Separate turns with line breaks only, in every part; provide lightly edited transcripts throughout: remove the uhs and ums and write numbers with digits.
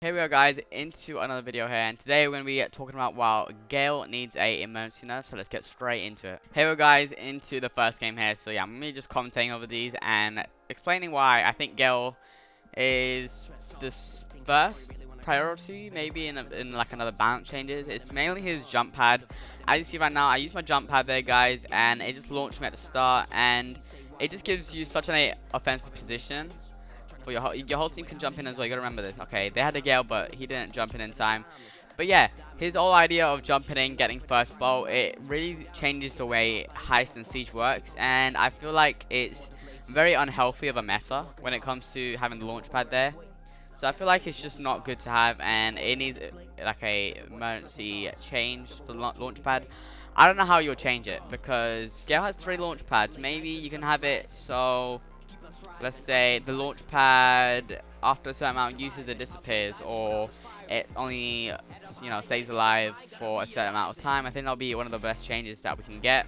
Here we are guys, into another video here, and today we're going to be talking about why Gale needs a emergency nerf, so let's get straight into it. Here we are guys, into the first game here, so yeah, I'm going to be just commentating over these and explaining why I think Gale is the first priority, maybe in like another balance changes. It's mainly his jump pad. As you see right now, I use my jump pad there guys, and it just launched me at the start, and it just gives you such an offensive position. Well, your whole team can jump in as well. You gotta remember this. Okay, they had a Gale, but he didn't jump in time. But yeah, his whole idea of jumping in, getting first bolt, it really changes the way Heist and Siege works. And I feel like it's very unhealthy of a meta when it comes to having the launch pad there. So I feel like it's just not good to have, and it needs like a emergency change for the launch pad. I don't know how you'll change it, because Gale has 3 launch pads. Maybe you can have it so, let's say the launch pad after a certain amount of uses it disappears, or it only stays alive for a certain amount of time. I think that'll be one of the best changes that we can get.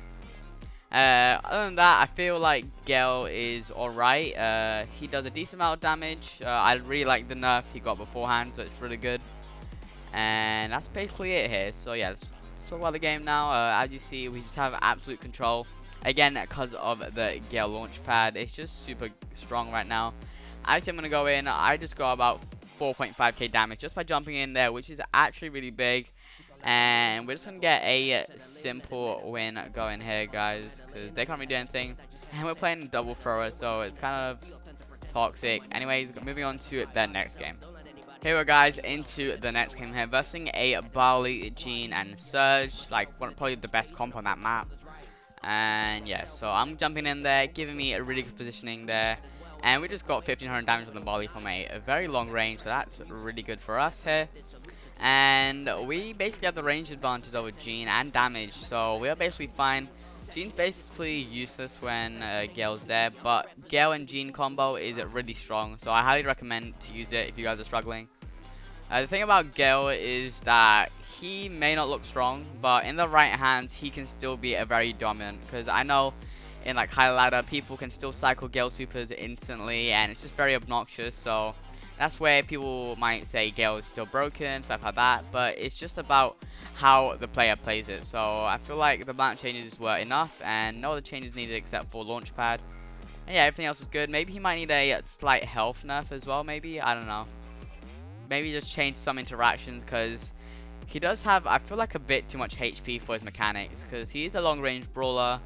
Other than that, I feel like Gale is alright. He does a decent amount of damage. I really like the nerf he got beforehand, so it's really good. And that's basically it here. So yeah, let's talk about the game now. As you see, we just have absolute control. Again, because of the Gale launch pad, it's just super strong right now. As I'm going to go in, I just got about 4.5k damage just by jumping in there, which is actually really big. And we're just going to get a simple win going here, guys, because they can't really do anything. And we're playing double thrower, so it's kind of toxic. Anyways, moving on to the next game. Here we go guys, into the next game here, versing a Brawler, Gene, and Surge, like probably the best comp on that map. And yeah, so I'm jumping in there, giving me a really good positioning there. And we just got 1500 damage on the volley from a very long range, so that's really good for us here. And we basically have the range advantage over Gene and damage, so we are basically fine. Gene's basically useless when Gale's there, but Gale and Gene combo is really strong, so I highly recommend to use it if you guys are struggling. The thing about Gale is that he may not look strong, but in the right hands he can still be a very dominant, because I know in like high ladder people can still cycle Gale supers instantly, and it's just very obnoxious. So that's where people might say Gale is still broken, stuff like that, but it's just about how the player plays it. So I feel like the balance changes were enough, and no other changes needed except for launch pad. And yeah, everything else is good. Maybe he might need a slight health nerf as well, maybe, I don't know. Maybe just change some interactions, because he does have, I feel like, a bit too much HP for his mechanics, because he is a long range brawler,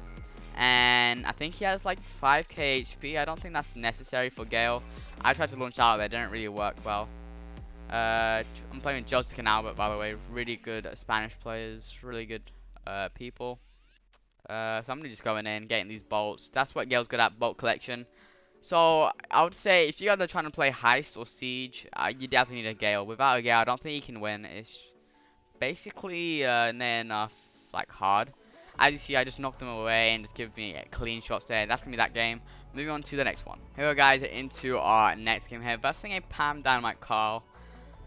and I think he has like 5k HP. I don't think that's necessary for Gale. I tried to launch out there, it didn't really work well. I'm playing with Joseph and Albert, by the way, really good Spanish players, really good people. So I'm just going in, getting these bolts. That's what Gale's good at, bolt collection. So I would say if you guys are trying to play Heist or Siege, you definitely need a Gale. Without a Gale, I don't think you can win. It's basically near enough like hard. As you see, I just knocked them away and just give me clean shots there. That's gonna be that game. Moving on to the next one. Here we go guys, into our next game here, versing a Pam Dynamite Carl.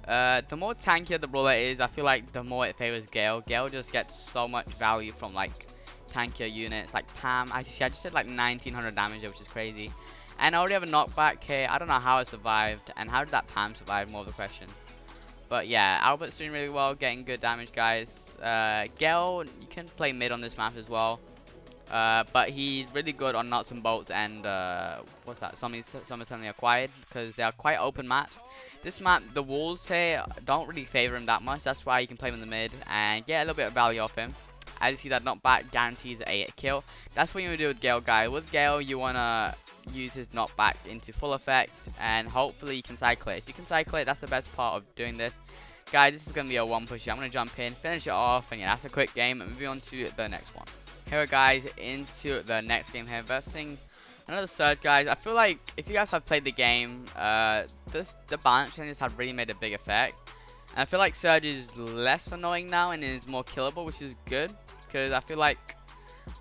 The more tankier the brawler is, I feel like the more it favors Gale. Gale just gets so much value from like tankier units like Pam. As you see, I just did like 1900 damage, which is crazy. And I already have a knockback here. I don't know how it survived, and how did that Pam survive, more of the question. But yeah, Albert's doing really well, getting good damage, guys. Gale, you can play mid on this map as well. But he's really good on nuts and bolts and what's that? Some suddenly acquired, because they are quite open maps. This map, the walls here don't really favor him that much. That's why you can play him in the mid and get a little bit of value off him. As you see, that knockback guarantees a kill. That's what you want to do with Gale, guys. With Gale, you wanna use his knockback into full effect, and hopefully you can cycle it. If you can cycle it, that's the best part of doing this. Guys, this is going to be a one push. I'm going to jump in, finish it off, and yeah, that's a quick game. Moving on to the next one. Here we go guys, into the next game here, versing another Surge, guys. I feel like if you guys have played the game, the balance changes have really made a big effect. And I feel like Surge is less annoying now and is more killable, which is good, because I feel like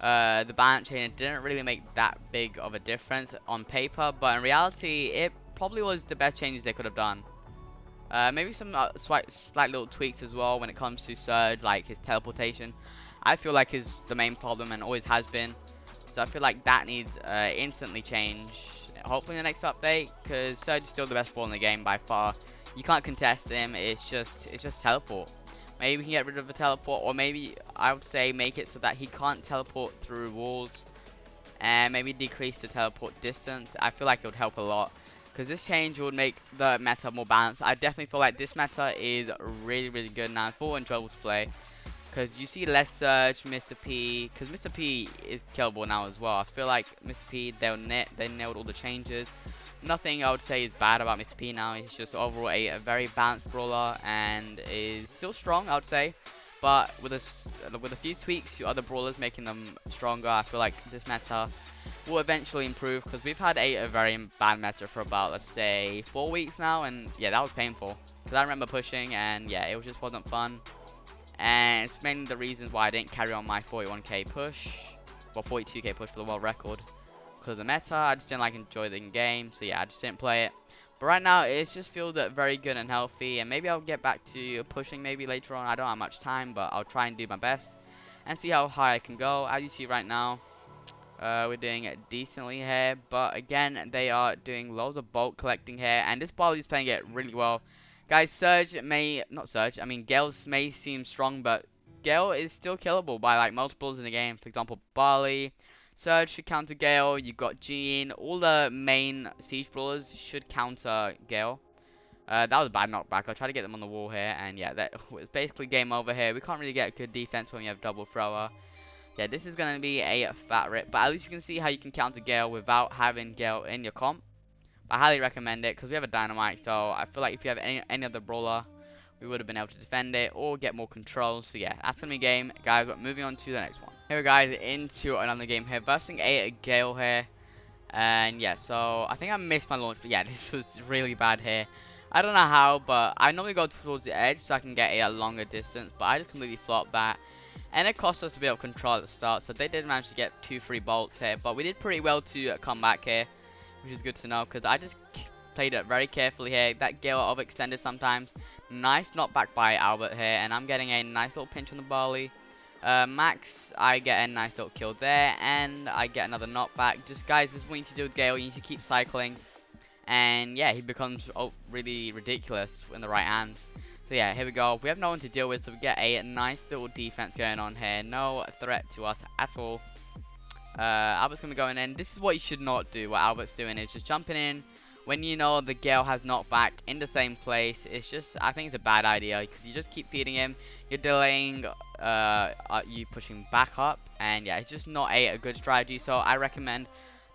the balance change didn't really make that big of a difference on paper, but in reality it probably was the best changes they could have done. Maybe some slight little tweaks as well when it comes to Surge, like his teleportation. I feel like is the main problem and always has been, so I feel like that needs instantly change, hopefully in the next update, because Surge is still the best brawler in the game by far. you can't contest him. It's just teleport. Maybe we can get rid of the teleport, or maybe I would say make it so that he can't teleport through walls, and maybe decrease the teleport distance. I feel like it would help a lot, because this change would make the meta more balanced. I definitely feel like this meta is really good now. It's more enjoyable to play, because you see less Surge, Mr. P, because Mr. P is killable now as well. I feel like Mr. P, they nailed all the changes. Nothing I would say is bad about Mr. P now. He's just overall a very balanced brawler and is still strong, I would say. But with a few tweaks to other brawlers, making them stronger, I feel like this meta will eventually improve, because we've had a very bad meta for about, let's say, 4 weeks now, and yeah, that was painful. Because I remember pushing, and yeah, it just wasn't fun. And it's mainly the reasons why I didn't carry on my 41k push, well, 42k push for the world record. Because of the meta, I just didn't enjoy the game, so yeah, I just didn't play it. But right now, it just feels very good and healthy, and maybe I'll get back to pushing maybe later on. I don't have much time, but I'll try and do my best and see how high I can go. As you see right now, we're doing decently here, but again, they are doing loads of bulk collecting here, and this Barley is playing it really well. Guys, Gale may seem strong, but Gale is still killable by multiples in the game. For example, Barley, Surge should counter Gale, you got Jean, all the main siege brawlers should counter Gale. That was a bad knockback. I'll try to get them on the wall here, and yeah, that was basically game over here. We can't really get good defense when you have double thrower. Yeah, this is going to be a fat rip, but at least you can see how you can counter Gale without having Gale in your comp. I highly recommend it, because we have a dynamite, so I feel like if you have any other brawler, we would have been able to defend it or get more control. So yeah, that's going to be game, guys. But moving on to the next one. Here, guys, into another game here, versing a Gale here. And yeah, so I think I missed my launch, but yeah, this was really bad here. I don't know how, but I normally go towards the edge so I can get a longer distance, but I just completely flopped that. And it cost us a bit of control at the start, so they did manage to get 2 free bolts here, but we did pretty well to come back here, which is good to know, because I just played it very carefully here. That Gale overextended sometimes. Nice knockback by Albert here, and I'm getting a nice little pinch on the Barley. Max, I get a nice little kill there, and I get another knockback. Just, guys, this is what you need to do with Gale. You need to keep cycling, and yeah, he becomes really ridiculous in the right hands. So yeah, here we go. We have no one to deal with, so we get a nice little defense going on here. No threat to us at all. Albert's going to be going in. This is what you should not do. What Albert's doing is just jumping in when you know the Gale has knockback in the same place. It's just, I think it's a bad idea, because you just keep feeding him. You're delaying you pushing back up, and yeah, it's just not a good strategy. So I recommend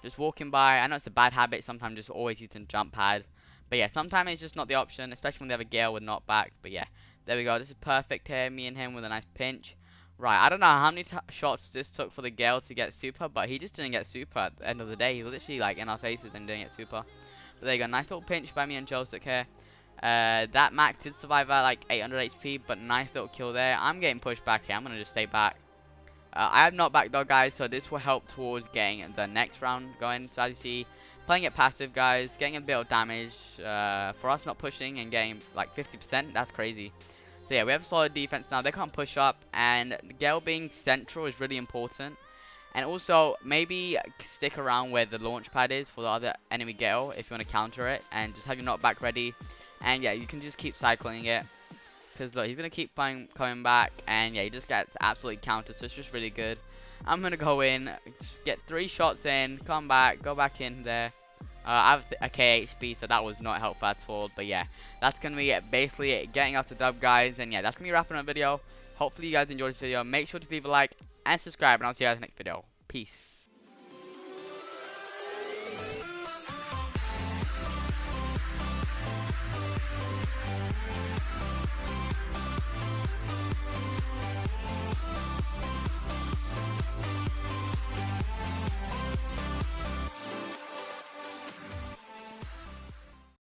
just walking by. I know it's a bad habit, sometimes just always using jump pad. But yeah, sometimes it's just not the option, especially when they have a Gale with knockback. But yeah, there we go. This is perfect here. Me and him with a nice pinch. Right, I don't know how many shots this took for the Gale to get super, but he just didn't get super at the end of the day. He was literally in our faces and didn't get super. But there you go. Nice little pinch by me and Joseph here. That Max did survive at 800 HP, but nice little kill there. I'm getting pushed back here. I'm going to just stay back. I have knockback though, guys, so this will help towards getting the next round going. So as you see, playing it passive, guys, getting a bit of damage. For us not pushing and getting 50%, that's crazy. So yeah, we have solid defense now. They can't push up, and Gale being central is really important. And also, maybe stick around where the launch pad is for the other enemy Gale if you want to counter it, and just have your knockback ready. And yeah, you can just keep cycling it, because look, he's going to keep coming back, and yeah, he just gets absolutely countered, so it's just really good. I'm going to go in, just get 3 shots in, come back, go back in there. I have a KHP, so that was not helpful at all. But yeah, that's going to be basically getting us a dub, guys. And yeah, that's going to be wrapping up the video. Hopefully you guys enjoyed this video. Make sure to leave a like and subscribe, and I'll see you guys in the next video. Peace.